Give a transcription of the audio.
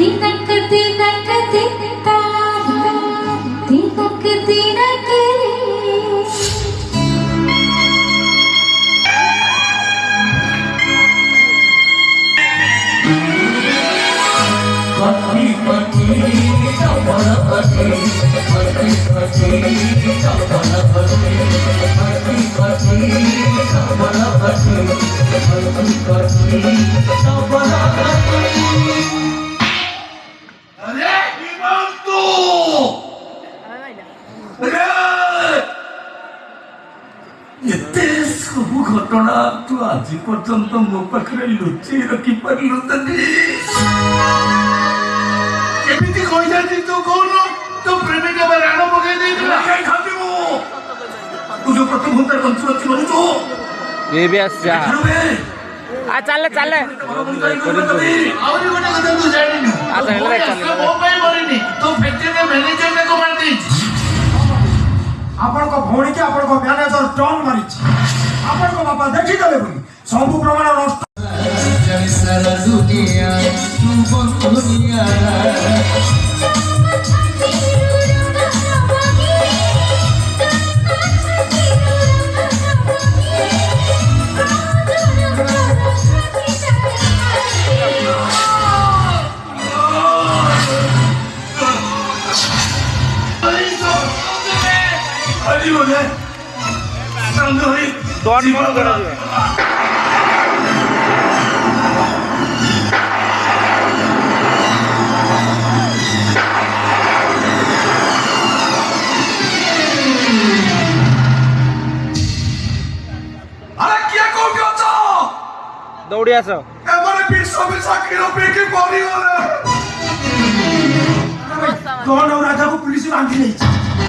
दिनक दिनक दिनता दिनक दिनक पति पति चपल पति पति पति चपल पति पति पति चपल पति पति पति चपल पति। अरे हिमांशु एते सबु घटना तू आज पर्यंत मो पाखरे लुचि रखी पारलु तनी केमिति कहि जाती तू कौन तो प्रेमिक में राण पकाई देला काय खाती मु तू जो प्रथम होता कंचु अच्छी बोलू तो ये भी अच्छा आ चल चल आवरी गोटे कथा तू जानिनु आ चल वो पाई मरिनी तो फैक्ट्री में मैनेजर ने को मार दी आपण को भौणी के आपण को मैनेजर टर्न मारी आपण को बापा देखि देले बोली सब प्रमाण नष्ट सारा दुनिया तू दुनिया अरे बोले संगोरी डॉट मोड कर दिए अरे क्या को गयो दौड़ी आस एबारे विश्व में साखी रो पे के पड़ी गले कौन राजा को पुलिस बांधी नहीं